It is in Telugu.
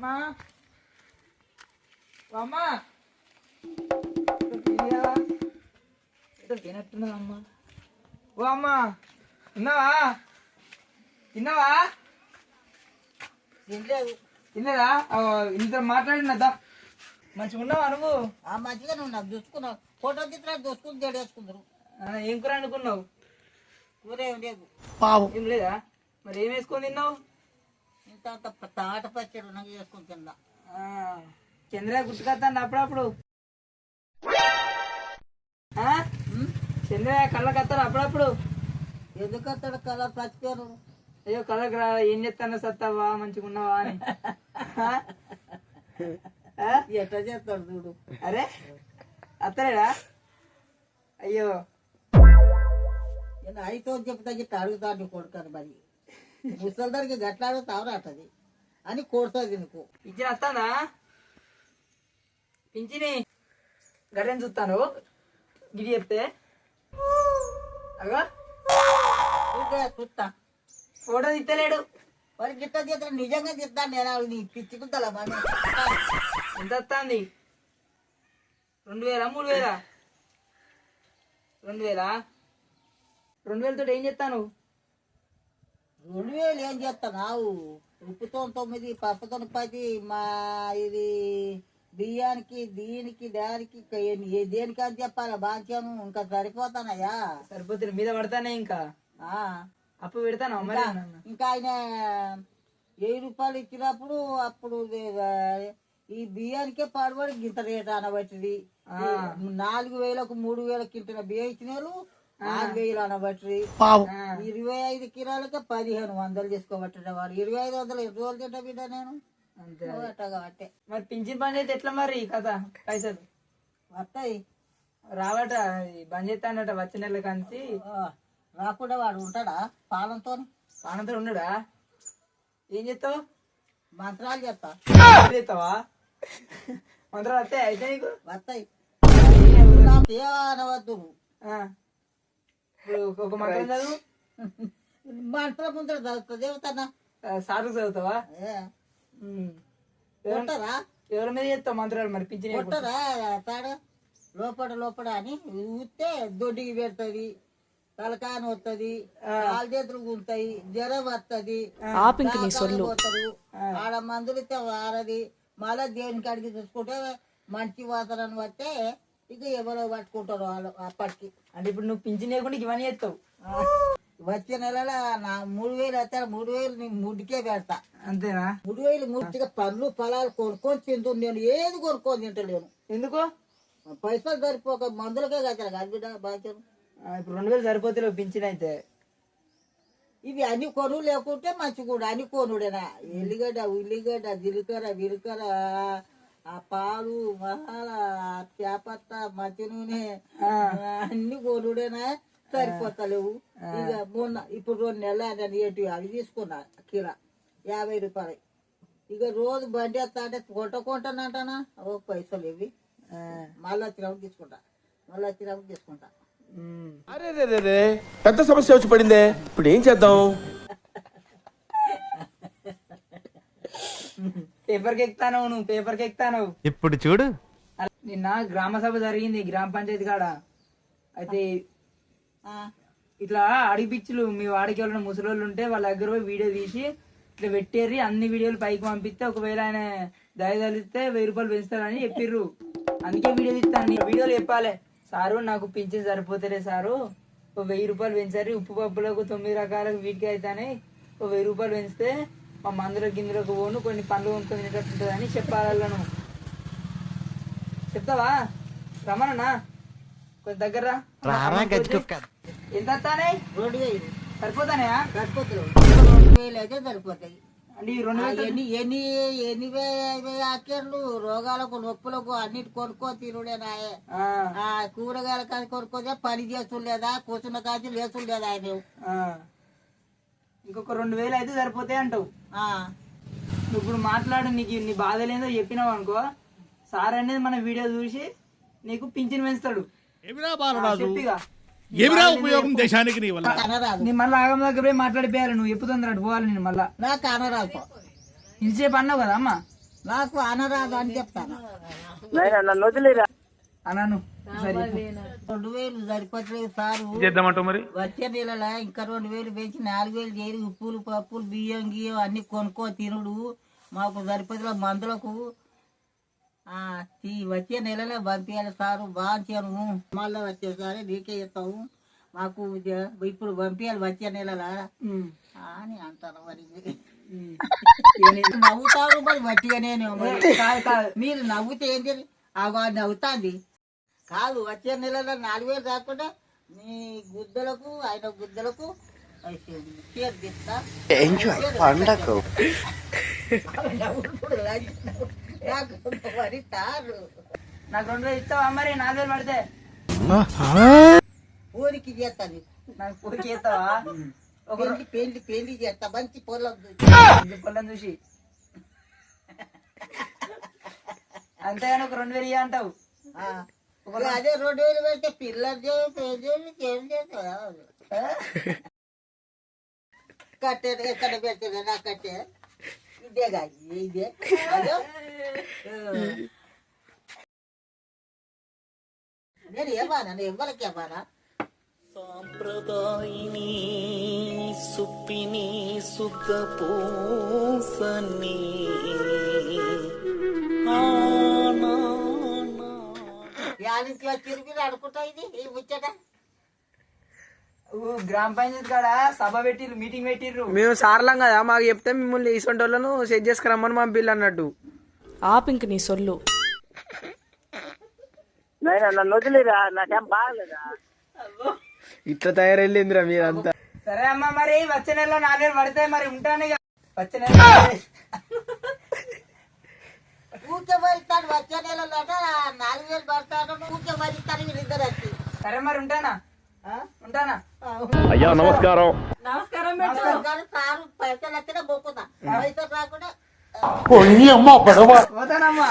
అమ్మా అమ్మా తినట్టున్నదమ్మా. ఓ అమ్మా తిన్నావా తిన్నావా? తినలేదు. తిన్నదా? ఇంత మాట్లాడినదా? మంచిగా ఉన్నావా నువ్వు? మంచిగా నువ్వు నాకు చూసుకున్నావు. ఫోటో తీసినట్టు చూసుకుని జడేసుకుందరు. ఏం కూర అనుకున్నావు? ఊరేం లేదు. ఏం లేదా? మరి ఏం వేసుకొని తిన్నావు? ఇంత తాట పచ్చడి నాకు చేసుకుని తిన్నా. చంద్ర గుర్తుకొస్తాను అప్పుడప్పుడు. చంద్ర కళ్ళకి వస్తాడు అప్పుడప్పుడు. ఎందుకు వస్తాడు కళ పచ్చిపోయారు? అయ్యో కళ్ళకి రా. ఏం చెప్తాను సత్తావా మంచిగా ఉన్నావా అని. ఎట్లా చేస్తాడు చూడు. అరే అత్తలేడా? అయ్యో అయితే చెప్తా గిట్ట అడుగుతాడు కొడుకాను. మరి ముసలిదానికి గట్లా అడుగుతావు అట్టది అని కొడుతుంది నీకు. పింఛన్ వస్తానా? పింఛని గడ్డని చూస్తాను గిడి చెప్తే. అగో చూస్తా. ఫోటో తిత్తలేడు. మరి గిట్ట చేస్తాడు నిజంగా తిస్తాను నేను. నీ పిచ్చుకుంటా మరి. ఎంత వస్తుంది? 2000 3000? 2000 2000 తోటి ఏం చేస్తాను? 2000 ఏం చేస్తావు? ఉప్పుతో 9, పప్పుతో 10, మా ఇది బియ్యానికి దీనికి దానికి దేనికి అని చెప్పాలి. బాధ్యను ఇంకా సరిపోతానయ్యా. సరిపోతుంది మీద పడతానే. ఇంకా అప్పు పెడతాను. ఇంకా ఆయన 1000 రూపాయలు ఇచ్చినప్పుడు అప్పుడు ఈ బియ్యానికే పడబడి గింత రేటు అనబట్టి 4000కు 3000 కింటల బియ్యం ఇచ్చిన వాళ్ళు 6000 అనబట్టి 25 కిలోలకే 1500 తీసుకోబట్టే వాడు. 2500 ఎన్ని రోజులు తింటా బిడ్డ నేను. కాబట్టి మరి పింఛన్ బంద్ అయితే ఎట్లా మరి కదా? పైసలు వస్తాయి రావట. బంద్ చేస్తానట వచ్చే నెల కంచి. రాకుండా వాడు ఉంటాడా? పాలనతో ఉన్నాడా? ఏం చేస్తావు? మంత్రాలు చెప్తా. చేస్తావా? మంత్రాలు వస్తాయి అయితే నీకు? వస్తాయి. అనవద్దు. ఇప్పుడు ఒక మంత్రం చదువు. మంత్రం ముందర చదువుతుంది. చదువుతానా? సార్లు చదువుతావా? కొట్టరా? ఎవరి మీద చేస్తావు మంత్రాలు? మరి పింఛన్ కొట్టరా? తాడ లోపల అని ఊస్తే దొడ్డికి పెడుతుంది, తలకాయన వస్తుంది, కాలు చేతులు గుంటాయి, జ్వరం వస్తుంది, పోతారు. ఆడ మందులు ఇస్తే వారది. మళ్ళా దేవునికి అడిగి చూసుకుంటే మంచి వాసనని బట్టే ఇక ఎవరో పట్టుకుంటారు వాళ్ళు అప్పటికి. అంటే ఇప్పుడు నువ్వు పింఛన్ లేకుండా ఇవన్నీ చేస్తావు. వచ్చే నెలలో నా 3000 వస్తారు. 3000 నీ ముడికే పెడతా. అంతేనా? 3000 ముట్టిగా పండ్లు ఫలాలు కొనుక్కొని తింటుంది. నేను ఏది కొనుక్కొని తింటలేను. ఎందుకో? పైసలు సరిపోక మందులకే కదా బిడ్డ బాధ్యత. ఇప్పుడు 2000 సరిపోతే పింఛన్ అయితే. ఇవి అన్ని కొను లేకుంటే మంచి కూడా అన్ని కొనుడేనా. ఉల్లిగడ్డ జీలకర్ర ఆ పాలు మసాలా చేపత్త మంచి నూనె అన్ని కొనుడేనా. సరిపోతలేవు. ఇక మొన్న ఇప్పుడు 2 నెలలు ఏంటి అవి తీసుకున్నా కిలో 50 రూపాయలు. ఇక రోజు బండి వస్తా అంటే కొంటానంటానా. ఓ పైసలు ఇవి మళ్ళీ వచ్చినప్పుడు తీసుకుంటా. అరే పెద్ద సమస్య వచ్చి పడిందే. ఇప్పుడు ఏం చేద్దాం? పేపర్కి ఎక్కుతాను. నువ్వు పేపర్కి ఎక్కుతాను. ఇప్పుడు చూడు. నిన్న గ్రామ సభ జరిగింది గ్రామ పంచాయతీ కాడ. అయితే ఇట్లా అడిగిపిచ్చులు మీ వాడికి ఎవరైనా ముసలోళ్ళు ఉంటే వాళ్ళ దగ్గర పోయి వీడియో తీసి ఇట్లా పెట్టేరి అన్ని వీడియోలు పైకి పంపిస్తే ఒకవేళ ఆయన దయదలిస్తే 1000 రూపాయలు పెంచుతారని చెప్పిర్రు. అందుకే వీడియో తీస్తాను. వీడియోలు చెప్పాలి. సారు నాకు పింఛన్ సరిపోతలే సారు, 1000 రూపాయలు పెంచారు. ఉప్పు పప్పులకు 9 రకాలకు వీటికి అవుతానే 1000 రూపాయలు పెంచితే మా మందులకు గిందులకు పోను కొన్ని పండ్లు కొనుక్కొని తినేటట్టుంటుంది అని చెప్పాలను. చెప్తావా? రమ్మన్నా కొంచెం దగ్గర. ఎంత వస్తానే? 2000 సరిపోతానయా? సరిపోతలేవు. 2000 అయితే సరిపోతాయి. అంటే 2000 ఎన్ని ఆకేర్లు రోగాలకు నొప్పులకు అన్నిటి కొనుక్కొని తినుడేనాయే. కూరగాయల కాదు కొనుక్కోదే పని చేస్తుండేదా కూర్చున్న కాచి లేచుండేదా ఆయన. ఇంకొక 2000 అయితే సరిపోతాయి అంటావు. నువ్వు ఇప్పుడు మాట్లాడు. నీకు నీ బాధ లేదో చెప్పినావు అనుకో, సార్ అనేది మన వీడియో చూసి నీకు పింఛన్ పెంచుతాడు. ఉపయోగం దేశానికి నీ మళ్ళీ ఆగం దగ్గర మాట్లాడిపోయాలి. నువ్వు ఎప్పుతుందన్నట్టు పోవాలి. నేను మళ్ళా నాకు అనరాదు. ఇంతసేపు అన్నావు కదా అమ్మ. నాకు అనరాదు అని చెప్తాను. అన్నాను సరే 2000 సరిపోతలేదు సారు. వచ్చే నెలలో ఇంకా 2000 పెంచి 4000 చేరి ఉప్పులు పప్పులు బియ్యం గియ్యం అన్ని కొనుక్కో తినుడు మాకు సరిపోతలే మందులకు. వచ్చే నెలలో పంపించాలి సారు. బాగా మళ్ళీ వచ్చేసారి నీకే చెప్తాము మాకు ఇప్పుడు పంపించాలి వచ్చే నెలలా అని అంటాను. మరి నవ్వుతారు మరి వట్టిగా నేను మీరు నవ్వుతే ఏంటి నవ్వుతాంది కాదు. వచ్చే నెలలో 4000 రాకుండా నీ గుద్దలకు ఆయన గుద్దలకు పేరు తీస్తా. మరి తారు నాకు 2000 ఇస్తావా మరి 4000 పడితే ఊరికి చేస్తాను. నాకు పూరికి చేస్తావా? పెళ్లి చేస్తా మంచి పొలం పొలం చూసి అంతేగాని ఒక 2000 ఇయ్య అంటావు. అదే 2000 పెడితే పిల్లలు కట్టే ఎక్కడ పెట్టిన నా కట్టే ఇదేగా ఇదే నేను ఏమానా నేను ఎవరికి ఏమానా సాంప్రదాయిని సుప్పిని సుఖ పూసని యానికి వచ్చి మీరు అనుకుంటా ఇది ఈ ముచ్చట. గ్రామ పంచాయతీ కాడ సభ పెట్టిర్రు, మీటింగ్ పెట్టిర్రు. మేము సార్లం కదా, మాకు చెప్తే మిమ్మల్ని ఇసొంటి వాళ్ళను సెట్ చేసుకురమ్మని మా బిల్లు అన్నట్టు. ఆపింక నీ సొల్లు. నన్ను వదిలేరా నాకేం బాగలేదా. ఇట్లా తయారెళ్ళిందిరా మీరంతా. సరే అమ్మా మరి వచ్చే నెలలో 4000 పడతాయి మరి ఉంటాను ఇక. వచ్చే నెల ఊకే మరిస్తాడు. వచ్చే నెలలో 4000 పడతాడు. ఊకే మరిస్తాడు వీళ్ళిద్దరు వచ్చి. సరే మరి ఉంటానా ఉంటానా. అయ్యా నమస్కారం. కానీ సారు పైసలు వచ్చినా బొక్కుతా పైసలు రాకుండా పోతానమ్మా.